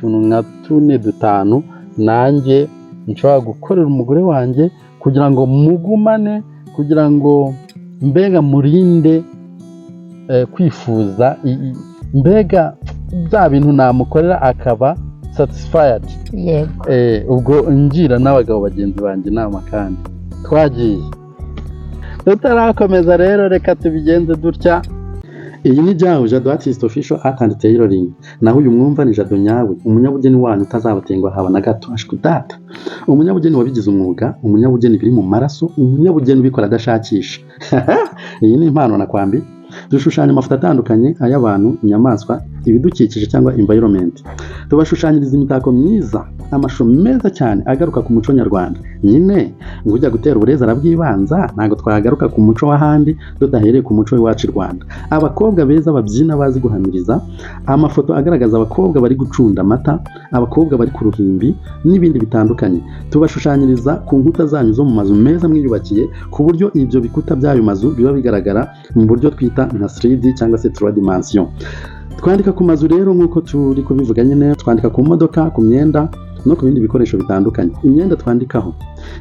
utuntu nka 4-5 nanjye nshobora gukorera umugore wanjye kugira ngo mugumane, kugira ngo mbega murinde kwifuza, mbega bya bintu namukorera akaba satisfied. Ubwo ngira n'abagabo bagenzi banjye inama kandi twagiye tutarakomeza rero, reka tubigenze dutya. Iyi ni Jado Artist Official Art and Tailoring. Naho uyu mwumva ni Jado nyawe, umunyabugeni wanyu utazabatengwa haba na gato. Ashkudata, umunyabugeni wabigize umwuga, umunyabugeni biri mu maraso, umunyabugeni ubikora adashakisha. Iyi ni impano nakwambi. Dushushanya amafoto atandukanye ay'abantu, inyamaswa, ibidukikije cyangwa environment. Tubashushanyiriza imitako myiza, amashusho meza cyane agaruka ku muco nyarwanda. Nyine ngujya gutera uburezi arabwibanza, ntago twagaruka ku muco w'ahandi tudahereye ku muco w'iwacu Rwanda. Abakobwa beza babyina bazi guhamiriza, amafoto agaragaza abakobwa bari gucunda amata, abakobwa bari ku ruhimbi n'ibindi bitandukanye. Tubashushanyiriza ku nkuta zanyu zo mu mazu meza mwiyubakiye, ku buryo ibyo bikuta by'ayo mazu biba bigaragara mu buryo twita nka 3D cyangwa se 3 dimension. Twandika ku mazu rero nk'uko turi kubivuga nyine, twandika ku modoka, ku myenda no ku bindi bikoresho bitandukanye. Imyenda twandikaho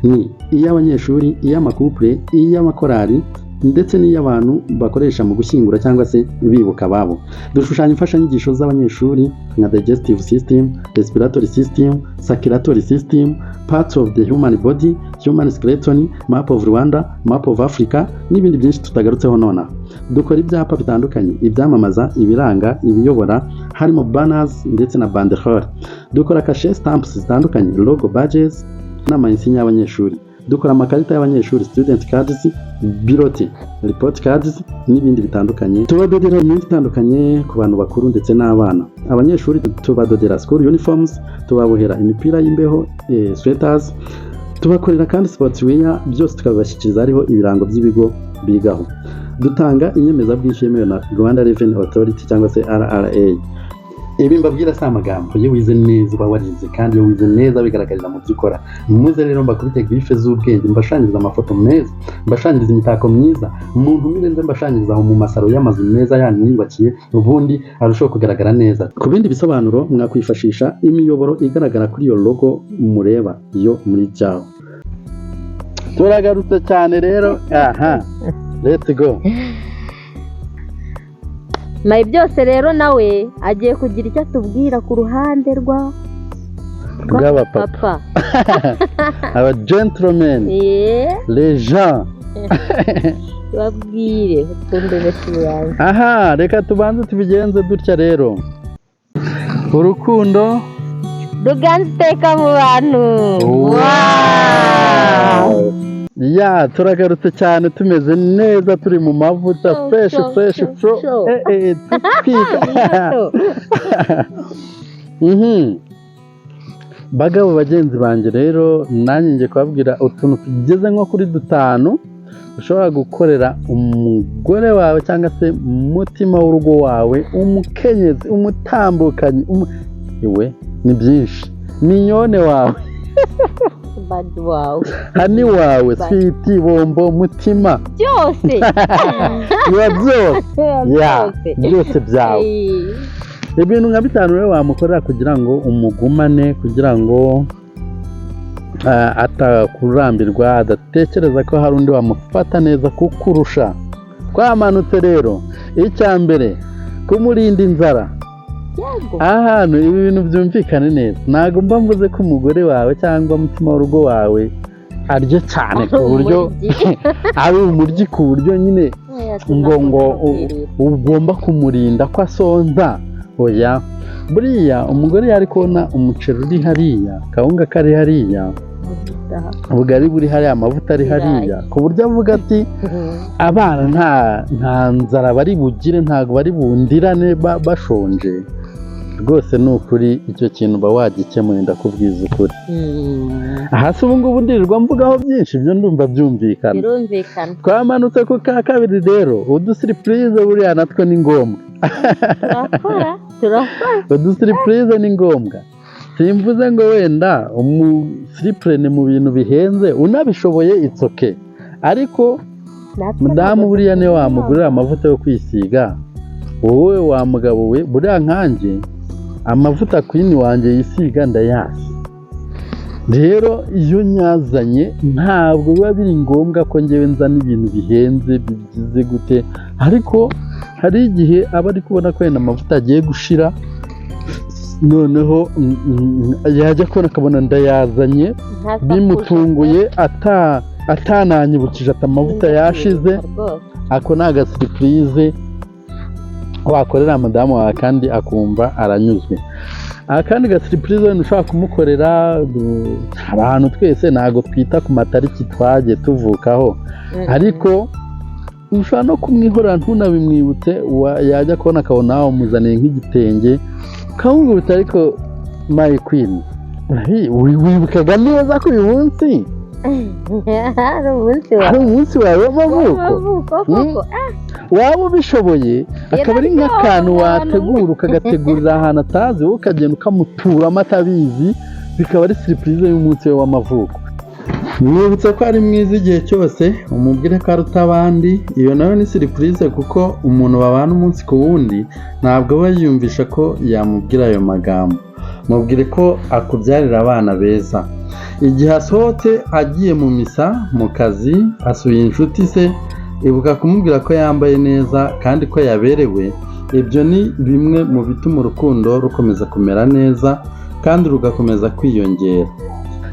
ni iy'abanyeshuri, iy'amakupure, iy'amakorari ndetse n'iy'abantu bakoresha mu gushyingura cyangwa se bibuka ababo. Dushushanya imfashanyigisho z'abanyeshuri nka digestive system, respiratory system, circulatory system, parts of the human body, human skeleton, map of Rwanda, map of Africa n'ibindi byinshi tutagarutseho nonaha. Dukora ibyapa bitandukanye, ibyamamaza, ibiranga, ibiyobora, harimo banners ndetse na banderole. Dukora cachet stamps zitandukanye, logo badges n'amayinsinya y'abanyeshuri. Dukora amakarita y'abanyeshuri, student cards, birote, report cards n'ibindi bitandukanye. Tubadodera imyenda itandukanye ku bantu bakuru ndetse n'abana. Abanyeshuri tubadodera school uniforms, tubabohera imipira y'imbeho, sweaters. Tubakorera kandi sportswear, byose tukabibashyikiriza hariho ibirango by'ibigo bigaho. Dutanga inyemezabwishyu yemewe na Rwanda Revenue Authority cyangwa se RRA. Ibi mbabwira si amagambo, iyo wize neza uba warize, kandi iyo wize neza bigaragarira mu byo ukora. Muze rero mbakubite grife z'ubwenge, mbashanyiriza amafoto meza, mbashanyiriza imitako myiza, umuntu mirenze mbashanyiriza mu masaro y'amazu meza yanyu mwiyubakiye, ubundi arushaho kugaragara neza. Ku bindi bisobanuro mwakwifashisha imiyoboro igaragara kuri iyo logo mureba yo muri Jado. Turagarutse cyane rero, let's go. Na byose rero nawe agiye kugira icyo atubwira ku ruhande rw'abapapa. Aba gentlemen, les gens. Babwire ukunde bashiranye. Reka tubanze tubigenze dutya rero. Urukundo ruganze iteka mu bantu. Wow! Ya, turagarutse cyane tumeze neza, turi mu mavuta fresh flow. Bagabo bagenzi banjye rero, nanjye ngiye kubabwira utuntu tugeze nko kuri 5 ushobora gukorera umugore wawe cyangwa se umutima w'urugo wawe, umukenyezi, umutambukanyi, iwe ni byinshi, minyone wawe, bad wawe, hani wawe, switi, bombo, mutima, byose byose byawe. Ibintu nka 5 rero wamukorera kugira ngo umugumane, kugira ngo atakurambirwa, adatekereza ko hari undi wamufata neza kukurusha. Twamanutse rero, icya mbere kumurinda inzara. Ahantu ibi bintu byumvikane neza, ntabwo mba mvuze ko umugore wawe cyangwa umutima w'urugo wawe arya cyane ku buryo ari umuryi, ku buryo nyine ngo ugomba kumurinda ko asonza. Oya, buriya umugore yari kubona umuceri uri hariya, kawunga kari hariya, ubugari buri hariya, amavuta ari hariya, ku buryo avuga ati abana nta nzara bari bugire, ntabwo bari bundirane bashonje. Rwose ni ukuri, icyo kintu uba wagikemuye, ndakubwiza ukuri. Hasi ubu ngubu ndirirwa mvugaho byinshi, ibyo ndumva byumvikana. Twamanutse ku ka kabiri rero, udusiripurize buriya natwe ni ngombwa. Udusiripurize ni ngombwa. Simvuze ngo wenda umusiripurene mu bintu bihenze, unabishoboye it's okay. Ariko mudamu buriya niwe wamugurira amavuta yo kwisiga, wowe wa mugabo we buriya nkanjye amavuta queen wanjye yisiga ndayazi. Rero iyo nyazanye ntabwo biba biri ngombwa ko ngewe nzana ibintu bihenze bigize gute, ariko hari igihe aba ari kubona ko yenda amavuta agiye gushira, noneho yajya kubona akabona ndayazanye bimutunguye atananyibukije ati amavuta yashize. Ako ni agasiripurize wakorera madamu wawe kandi akumva aranyuzwe. Akandi gasiripurize wenda ushobora kumukorera, abantu twese ntabwo twita ku matariki twagiye tuvukaho, ariko ushobora no kumwihorera ntunabimwibutse, yajya kubona akabona wamuzaniye nk'igitenge ukamubwira ariko my queen wibukaga neza ko uyu munsi hari umunsi wawe w'amavuko, waba ubishoboye akaba ari nk'akantu wategura ukagategurira ahantu atazi, wowe ukagenda ukamuturamo atabizi, bikaba ari siripurize y'umunsi we w'amavuko. Mwibutse ko ari mwiza igihe cyose, umubwire ko aruta abandi. Iyo nayo ni siripurize, kuko umuntu babana umunsi ku wundi ntabwo aba yiyumvisha ko yamubwira ayo magambo. Mubwire ko akubyarira abana beza. Igihe asohotse agiye mu misa, mu kazi, asuye inshuti ze, ibuka kumubwira ko yambaye neza kandi ko yaberewe. Ibyo ni bimwe mu bituma urukundo rukomeza kumera neza kandi rugakomeza kwiyongera.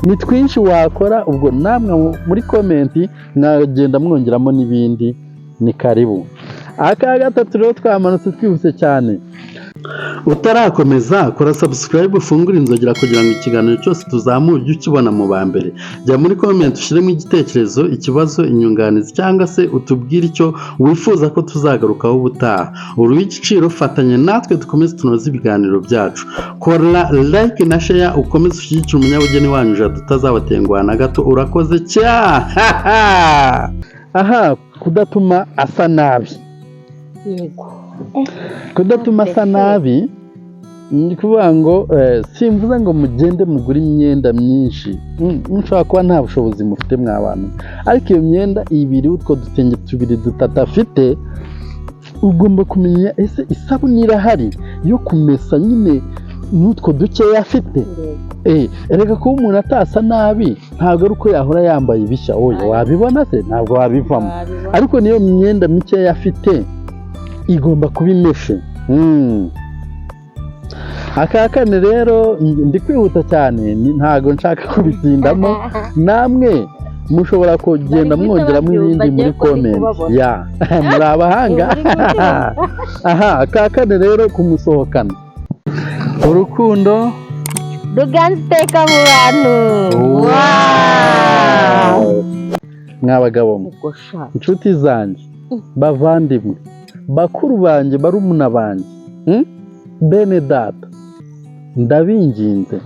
Ni twinshi wakora, ubwo namwe muri komenti mwagenda mwongeramo n'ibindi. Ni karibu. Aka gatatu rero twamanutse twihuse cyane. Utarakomeza kora subscribe, ufungure inzogera kugira ngo ikiganiro cyose tuzamuye ujye ukibona mu ba mbere. Jya muri comment ushyiremo igitekerezo, ikibazo, inyunganizi cyangwa se utubwire icyo wifuza ko tuzagarukaho ubutaha. Uri w'igiciro, fatanye natwe dukomeze tunoze ibiganiro byacu. Kora like na share, ukomeze ushyigikire umunyabugeni wanyu Jado utazabatenguha na gato. Urakoze cyane. Aha, kudatuma asa nabi. Yego. Kudatuma asa nabi ni kuvuga ngo simvuze ngo mugende mugura imyenda myinshi, mushobora kuba nta bushobozi mufite mw'abantu, ariko iyo myenda ibiri, utwo dutenge tubiri dutatu afite, ugomba kumenya ese isabune irahari yo kumesa nyine n'utwo dukeya afite. Erega kuba umuntu atasa nabi ntabwo ari uko yahora yambaye ibishya, oya wabibona se ntabwo wabivamo, ariko niyo myenda mikeya afite igomba kuba imeshe. Aka kane rero ndi kwihuta cyane, ntago nshaka kubitindamo, namwe mushobora kugenda mwongeramo ibindi muri comment. Ya muri abahanga. Aha, aka kane rero kumusohokana. Urukundo ruganza iteka mu bantu. Mwabagabo, inshuti zanjye, bavandimwe, bakuru banjye, barumuna banjye, bene data, ndabinginze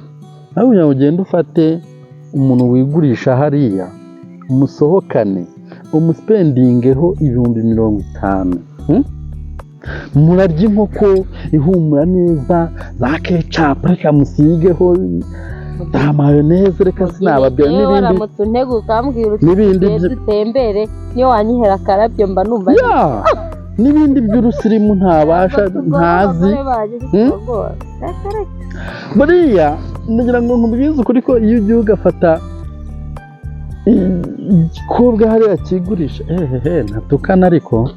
nawe unyuma ugenda ufate umuntu wigurisha hariya, umusohokane, umusipendingeho 50,000. Murarya inkoko ihumura neza, za ketchup reka musigeho, za mayoneze reka sinababwira n'ibindi dutembere, niyo wanyihera akarabyo mba numva n'ibindi by'urusirimu ntabasha ntazi. Buriya ndagira ngo nkubwize ukuri ko iyo ugiye ugafata igikobwa hariya kigurisha, ntatukana, ariko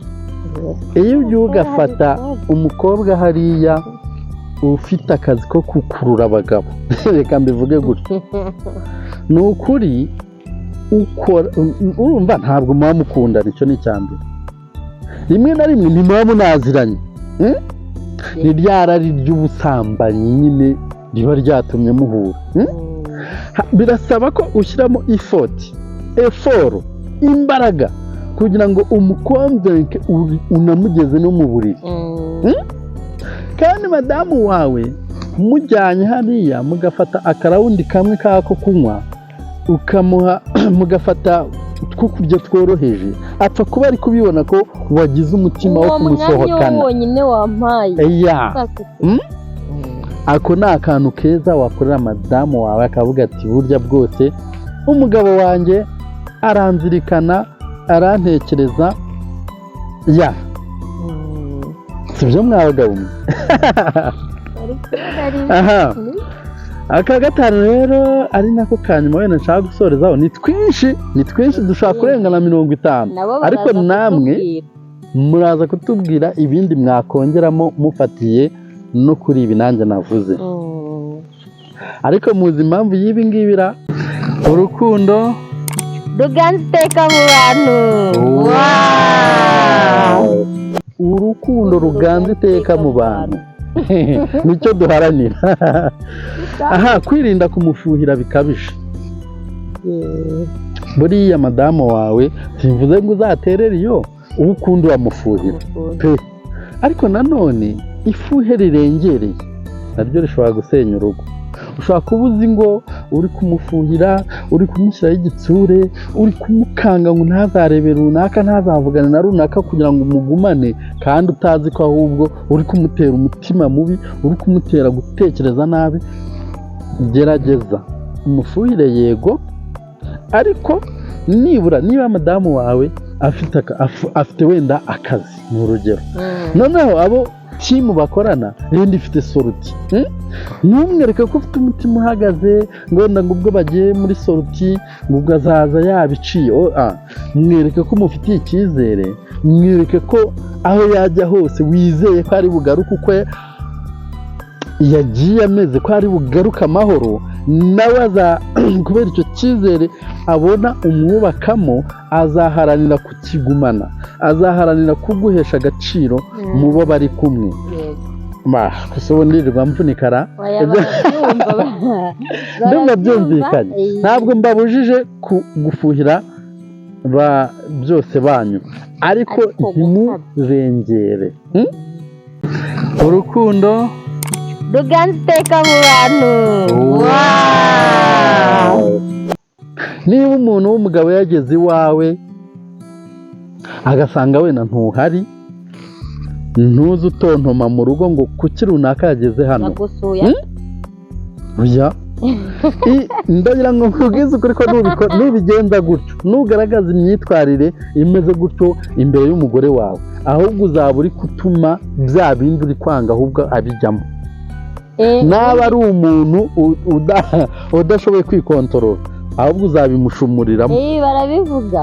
iyo ugiye ugafata umukobwa hariya ufite akazi ko gukurura abagabo, reka mbivuge gutyo, ni ukuri ukora, urumva ntabwo muba mukundana, icyo ni icyambere. Rimwe na rimwe ntimuba munaziranye, ni rya rari ry'ubusambanyi nyine riba ryatumye muhura. Birasaba ko ushyiramo effort, imbaraga, kugira ngo umukonvenke unamugeze no mu buriri. Kandi madamu wawe mujyanye hariya mugafata akarawundi kamwe kako kunywa, ukamuha mugafata two kurya tworoheje, apfa kuba ari kubibona ko wagize umutima wo kumusohokana. Uwo wonyine wampaye. Ako ni akantu keza wakorera madamu wawe, akavuga ati burya bwose umugabo wanjye aranzirikana, arantekereza. sibyo mwabagabo. aha aka gatanu rero ari nako kanyuma wenda nshaka gusorezaho ni twinshi dushaka kurenga na 50 ariko namwe muraza kutubwira ibindi mwakongeramo mufatiye no kuri ibi nanjye navuze ariko muzi impamvu y'ibi ngibira urukundo ruganze iteka mu bantu urukundo ruganze iteka mu bantu nicyo duharanira aha kwirinda kumufuhira bikabije buriya madamu wawe simvuze ngo uzaterere iyo uwo ukunda uramufuhira pe ariko nanone ifuhe rirengereye naryo rishobora gusenya urugo ushobora kuba uzi ngo uri kumufuhira uri kumushyiraho igitsure uri kumukanga ngo ntazarebe runaka ntazavugane na runaka kugira ngo umugumane kandi utazi ko ahubwo uri kumutera umutima mubi uri kumutera gutekereza nabi gerageza umufuhire yego ariko nibura niba madamu wawe afite wenda akazi mu rugero noneho abo timu bakorana rindi ifite soruti ntumwereke ko ufite umutima uhagaze ngo wenda ngo ubwo bagiye muri soruti ngo ubwo azaza yabiciye mwereke ko mufitiye icyizere mwereke ko aho yajya hose wizeye ko ari bugaruke uko yagiye ameze ko ari bugaruke amahoro nawe kubera icyo cyizere abona umwubakamo azaharanira kukigumana azaharanira kuguhesha agaciro mu bo bari kumwe gusa ubu ndirirwa mvunikara ndumva byumvikanye ntabwo mbabujije gufuhira byose banyu ariko ntimurengere urukundo ruganze iteka mu bantu niba umuntu w'umugabo yageze iwawe agasanga wenda ntuhari ntuze utontoma mu rugo ngo kuki runaka yageze hano oya ndagira ngo nkubwize ukuri ko nubigenza gutyo nugaragaza imyitwarire imeze gutyo imbere y'umugore wawe ahubwo uzaba uri gutuma bya bindi uri kwanga ahubwo abijyamo naba ari umuntu udashoboye kwikontorora ahubwo uzabimushumuriramo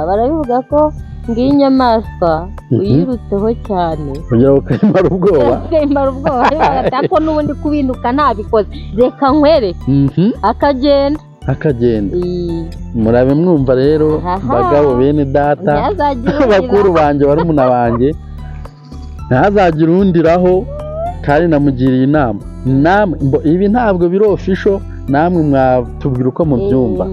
barabivuga ko ngiyi inyamaswa uyirutseho cyane kugira ngo ukayimara ubwoba ariko n'ubundi kubinuka ntabikoze reka nkwereke akagenda murabe mwumva rero bagabo bene data bakuru banjye barumuna banjye ntazagire undiraho kandi namugiriye inama ibi ntabwo biri official namwe mwatubwira uko mubyumva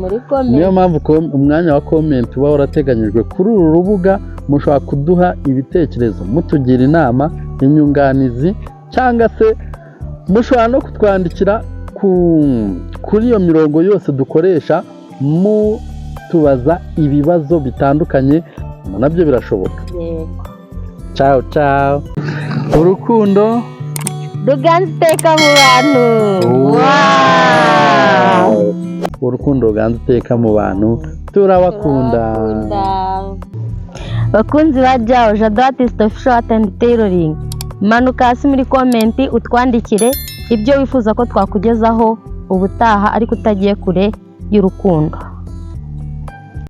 niyo mpamvu umwanya wa comment uba warateganyijwe kuri uru rubuga mushobora kuduha ibitekerezo mutugira inama inyunganizi cyangwa se mushobora no kutwandikira kuri iyo mirongo yose dukoresha mutubaza ibibazo bitandukanye nabyo birashoboka ciao urukundo ruganze iteka mu bantu urukundo ruganze iteka mu bantu turabakunda bakunzi ba byawo jado artiste official and tailoring manuka hasi muri comment utwandikire ibyo wifuza ko twakugezaho ubutaha ariko utagiye kure y'urukundo.